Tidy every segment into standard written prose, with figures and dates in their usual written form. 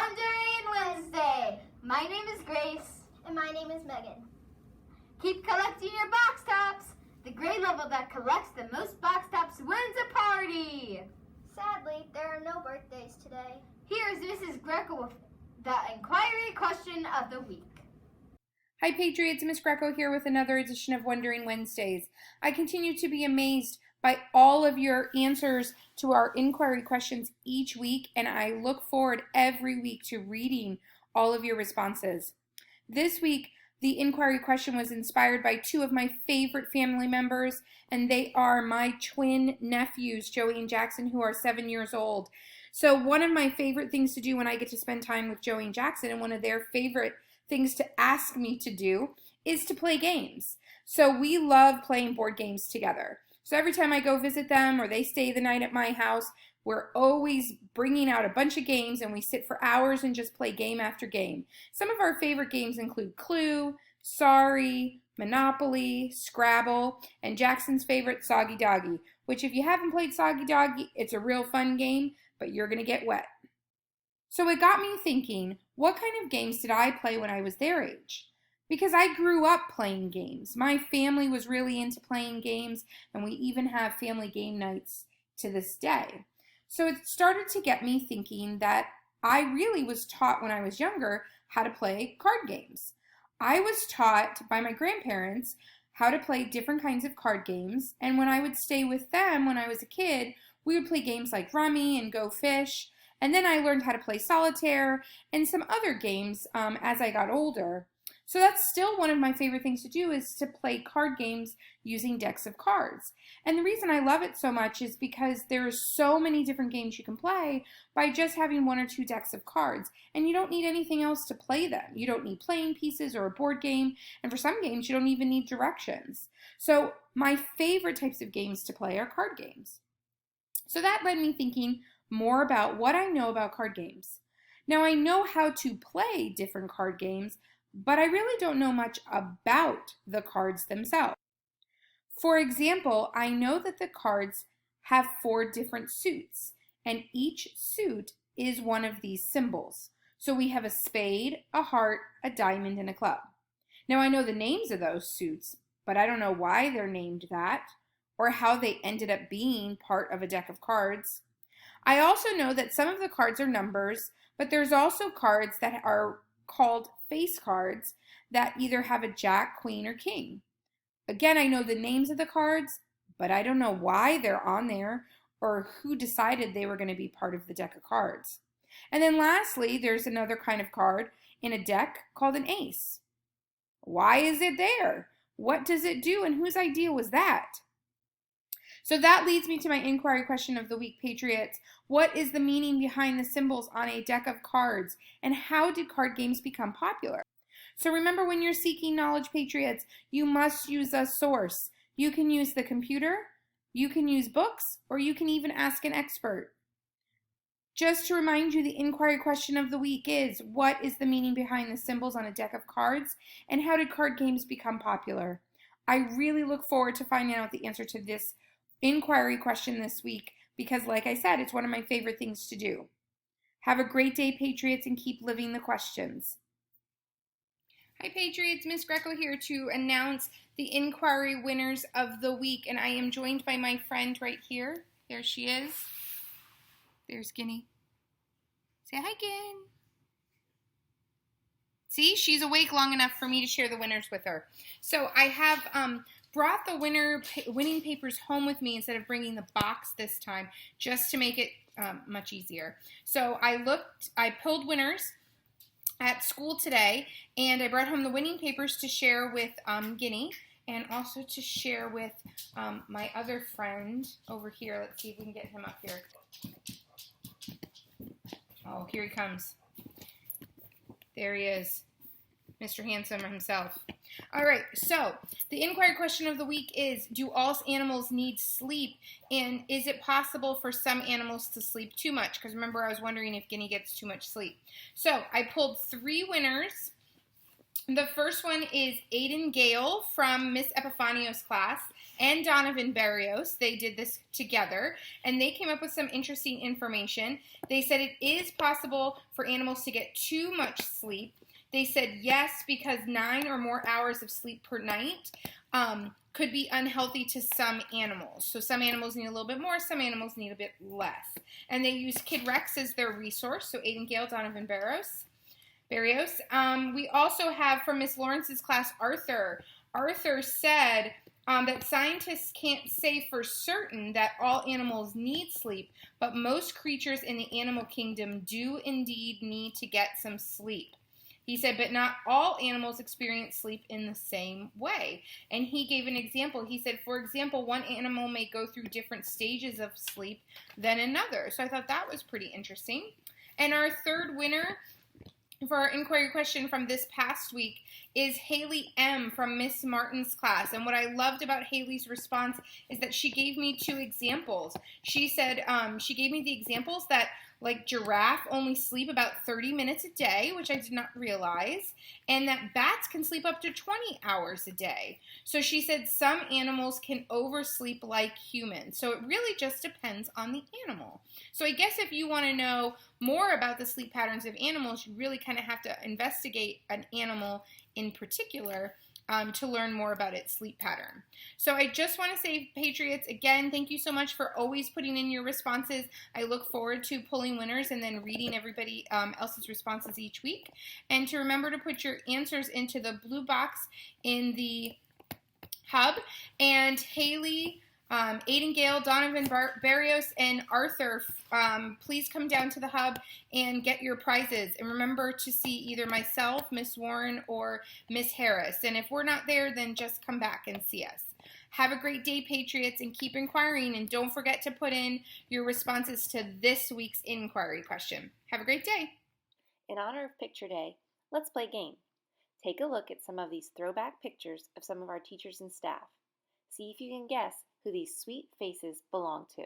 Wondering Wednesday. My name is Grace. And my name is Megan. Keep collecting your box tops. The grade level that collects the most box tops wins a party. Sadly, there are no birthdays today. Here's Mrs. Greco with the inquiry question of the week. Hi Patriots, Miss Greco here with another edition of Wondering Wednesdays. I continue to be amazed by all of your answers to our inquiry questions each week, and I look forward every week to reading all of your responses. This week, the inquiry question was inspired by two of my favorite family members, and they are my twin nephews, Joey and Jackson, who are 7 years old. So one of my favorite things to do when I get to spend time with Joey and Jackson, and one of their favorite things to ask me to do, is to play games. So we love playing board games together. So every time I go visit them or they stay the night at my house, we're always bringing out a bunch of games and we sit for hours and just play game after game. Some of our favorite games include Clue, Sorry, Monopoly, Scrabble, and Jackson's favorite, Soggy Doggy, which if you haven't played Soggy Doggy, it's a real fun game, but you're going to get wet. So it got me thinking, what kind of games did I play when I was their age? Because I grew up playing games. My family was really into playing games, and we even have family game nights to this day. So it started to get me thinking that I really was taught when I was younger how to play card games. I was taught by my grandparents how to play different kinds of card games, and when I would stay with them when I was a kid, we would play games like Rummy and Go Fish, and then I learned how to play solitaire and some other games as I got older. So that's still one of my favorite things to do, is to play card games using decks of cards. And the reason I love it so much is because there are so many different games you can play by just having one or two decks of cards. And you don't need anything else to play them. You don't need playing pieces or a board game. And for some games, you don't even need directions. So my favorite types of games to play are card games. So that led me thinking more about what I know about card games. Now I know how to play different card games, but I really don't know much about the cards themselves. For example, I know that the cards have 4 different suits, and each suit is one of these symbols. So we have a spade, a heart, a diamond, and a club. Now I know the names of those suits, but I don't know why they're named that, or how they ended up being part of a deck of cards. I also know that some of the cards are numbers, but there's also cards that are called face cards that either have a jack, queen, or king. Again, I know the names of the cards, but I don't know why they're on there or who decided they were going to be part of the deck of cards. And then lastly, there's another kind of card in a deck called an ace. Why is it there? What does it do, and whose idea was that? So that leads me to my inquiry question of the week, Patriots. What is the meaning behind the symbols on a deck of cards, and how did card games become popular? So remember, when you're seeking knowledge, Patriots, you must use a source. You can use the computer, you can use books, or you can even ask an expert. Just to remind you, the inquiry question of the week is, what is the meaning behind the symbols on a deck of cards, and how did card games become popular? I really look forward to finding out the answer to this inquiry question this week, because like I said, it's one of my favorite things to do. Have a great day, Patriots, and keep living the questions. Hi Patriots, Miss Greco here to announce the inquiry winners of the week, and I am joined by my friend right here. There she is. There's Guinea. Say hi, Gin. See, she's awake long enough for me to share the winners with her. So I have brought the winning papers home with me instead of bringing the box this time, just to make it much easier. So I pulled winners at school today, and I brought home the winning papers to share with Guinea, and also to share with my other friend over here. Let's see if we can get him up here. Oh, here he comes. There he is. Mr. Handsome himself. All right, so the inquiry question of the week is, do all animals need sleep, and is it possible for some animals to sleep too much? Because remember, I was wondering if Guinea gets too much sleep. So I pulled 3 winners. The first one is Aiden Gale from Miss Epifanio's class, and Donovan Barrios. They did this together, and they came up with some interesting information. They said it is possible for animals to get too much sleep. They said yes, because 9 or more hours of sleep per night could be unhealthy to some animals. So some animals need a little bit more, some animals need a bit less. And they use Kid Rex as their resource, so Aiden Gale, Donovan Barrios. We also have from Miss Lawrence's class, Arthur. Arthur said that scientists can't say for certain that all animals need sleep, but most creatures in the animal kingdom do indeed need to get some sleep. He said, but not all animals experience sleep in the same way. And he gave an example. He said, for example, one animal may go through different stages of sleep than another. So I thought that was pretty interesting. And our third winner for our inquiry question from this past week is Haley M. from Miss Martin's class. And what I loved about Haley's response is that she gave me 2 examples. She said, she gave me the examples that like giraffe only sleep about 30 minutes a day, which I did not realize, and that bats can sleep up to 20 hours a day. So she said some animals can oversleep like humans. So it really just depends on the animal. So I guess if you want to know more about the sleep patterns of animals, you really kind of have to investigate an animal in particular to learn more about its sleep pattern. So I just want to say, Patriots, again, thank you so much for always putting in your responses. I look forward to pulling winners and then reading everybody else's responses each week. And to remember to put your answers into the blue box in the hub. And Haley, Aiden Gale, Donovan Barrios, and Arthur, please come down to the hub and get your prizes. And remember to see either myself, Miss Warren, or Miss Harris. And if we're not there, then just come back and see us. Have a great day, Patriots, and keep inquiring. And don't forget to put in your responses to this week's inquiry question. Have a great day. In honor of Picture Day, let's play a game. Take a look at some of these throwback pictures of some of our teachers and staff. See if you can guess who these sweet faces belong to.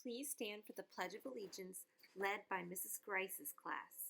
Please stand for the Pledge of Allegiance led by Mrs. Grice's class.